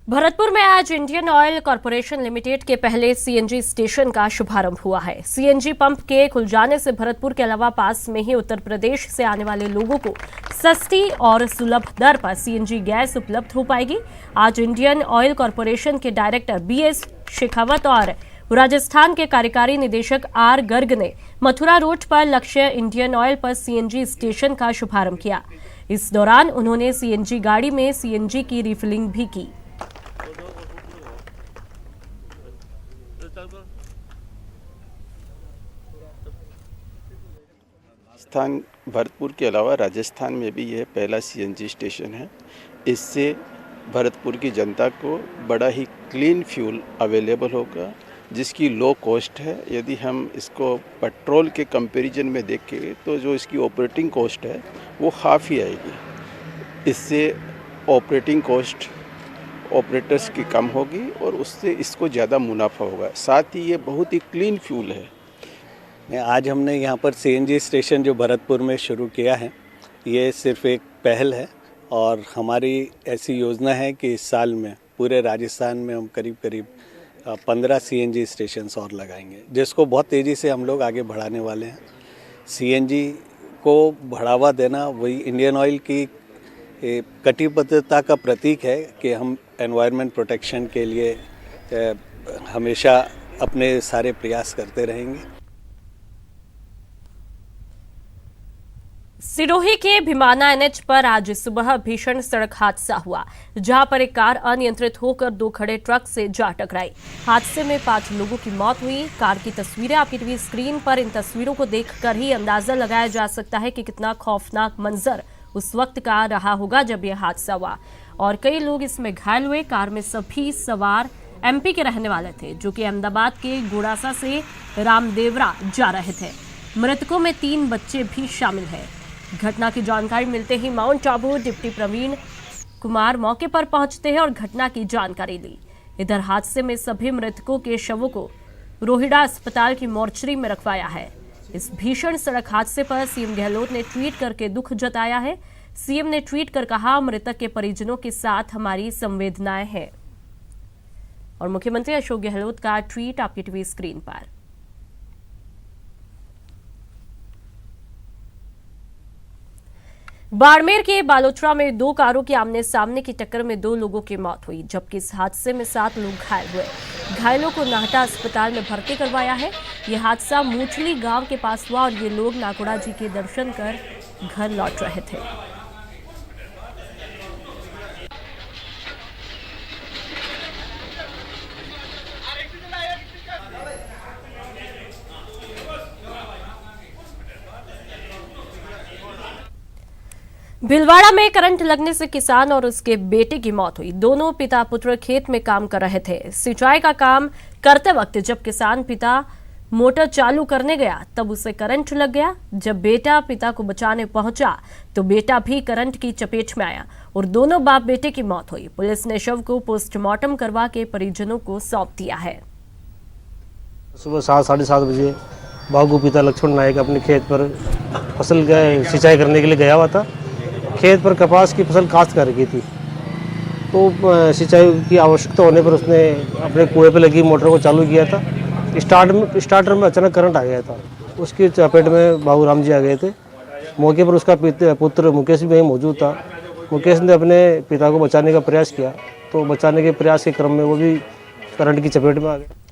भरतपुर में आज Indian oil corporation limited के पहले सीएनजी स्टेशन का शुभारंभ हुआ है। सीएनजी पंप के खुल जाने से भरतपुर के अलावा पास में ही उत्तर प्रदेश से आने वाले लोगों को सस्ती और सुलभ दर पर सीएनजी गैस उपलब्ध हो पाएगी। आज इंडियन ऑयल कॉरपोरेशन के डायरेक्टर बीएस शेखावत और राजस्थान के कार्यकारी निदेशक आर गर्ग ने मथुरा रोड पर लक्ष्य इंडियन ऑयल पर सीएनजी स्टेशन का शुभारंभ किया। इस दौरान उन्होंने सीएनजी गाड़ी में सीएनजी की रिफिलिंग भी की। राजस्थान भरतपुर के अलावा राजस्थान में भी यह पहला सीएनजी स्टेशन है। इससे भरतपुर की जनता को बड़ा ही क्लीन फ्यूल अवेलेबल होगा, जिसकी लो कॉस्ट है। यदि हम इसको पेट्रोल के कंपैरिजन में देखें तो जो इसकी ऑपरेटिंग कॉस्ट है वो हाफ ही आएगी। इससे ऑपरेटिंग कॉस्ट ऑपरेटर्स की कम होगी और उससे इसको ज़्यादा मुनाफा होगा। साथ ही ये बहुत ही क्लीन फ्यूल है। आज हमने यहाँ पर सीएनजी स्टेशन जो भरतपुर में शुरू किया है, ये सिर्फ एक पहल है और हमारी ऐसी योजना है कि इस साल में पूरे राजस्थान में हम करीब 15 सीएनजी स्टेशंस और लगाएंगे, जिसको बहुत तेज़ी से हम लोग आगे बढ़ाने वाले हैं। सीएनजी को बढ़ावा देना वही इंडियन ऑयल की कटिबद्धता का प्रतीक है कि हम एनवायरनमेंट प्रोटेक्शन के लिए हमेशा अपने सारे प्रयास करते रहेंगे। सिरोही के भीमाना एनएच पर आज सुबह भीषण सड़क हादसा हुआ, जहां पर एक कार अनियंत्रित होकर दो खड़े ट्रक से जा टकराई। हादसे में 5 लोगों की मौत हुई। कार की तस्वीरें आपकी टीवी स्क्रीन पर, इन तस्वीरों को देखकर ही अंदाजा लगाया जा सकता है कि कितना खौफनाक मंजर उस वक्त का रहा होगा जब यह हादसा हुआ और कई लोग इसमें घायल हुए। कार में सभी सवार एमपी के रहने वाले थे, जो कि अहमदाबाद के गुड़ासा से रामदेवरा जा रहे थे। मृतकों में 3 बच्चे भी शामिल हैं। घटना की जानकारी मिलते ही माउंट आबू डिप्टी प्रवीण कुमार मौके पर पहुंचते हैं और घटना की जानकारी ली। इधर हादसे में सभी मृतकों के शवों को रोहिड़ा अस्पताल की मोर्चरी में रखवाया है। इस भीषण सड़क हादसे पर सीएम गहलोत ने ट्वीट करके दुख जताया है। सीएम ने ट्वीट कर कहा, मृतक के परिजनों के साथ हमारी संवेदनाएं हैं। और मुख्यमंत्री अशोक गहलोत का ट्वीट आपकी टीवी स्क्रीन पर। बाड़मेर के बालोचरा में 2 कारों की आमने सामने की टक्कर में 2 लोगों की मौत हुई, जबकि इस हादसे में 7 लोग घायल हुए। घायलों को नाहटा अस्पताल में भर्ती करवाया है। यह हादसा मूठली गांव के पास हुआ और ये लोग नागोड़ा जी के दर्शन कर घर लौट रहे थे। भिलवाड़ा में करंट लगने से किसान और उसके बेटे की मौत हुई। दोनों पिता पुत्र खेत में काम कर रहे थे। सिंचाई का काम करते वक्त जब किसान पिता मोटर चालू करने गया तब उसे करंट लग गया। जब बेटा पिता को बचाने पहुंचा तो बेटा भी करंट की चपेट में आया और दोनों बाप बेटे की मौत हुई। पुलिस ने शव को पोस्टमार्टम करवा के परिजनों को सौंप दिया है। सुबह 7-7:30 बजे बाबू पिता लक्ष्मण नायक अपने खेत पर फसल सिंचाई करने के लिए गया हुआ था। खेत पर कपास की फसल काश्त कर रखी थी, तो सिंचाई की आवश्यकता होने पर उसने अपने कुएं पे लगी मोटर को चालू किया था। स्टार्टर में अचानक करंट आ गया था। उसकी चपेट में बाबू राम जी आ गए थे। मौके पर उसका पुत्र मुकेश भी वहीं मौजूद था। मुकेश ने अपने पिता को बचाने का प्रयास किया, तो बचाने के प्रयास के क्रम में वो भी करंट की चपेट में आ गया।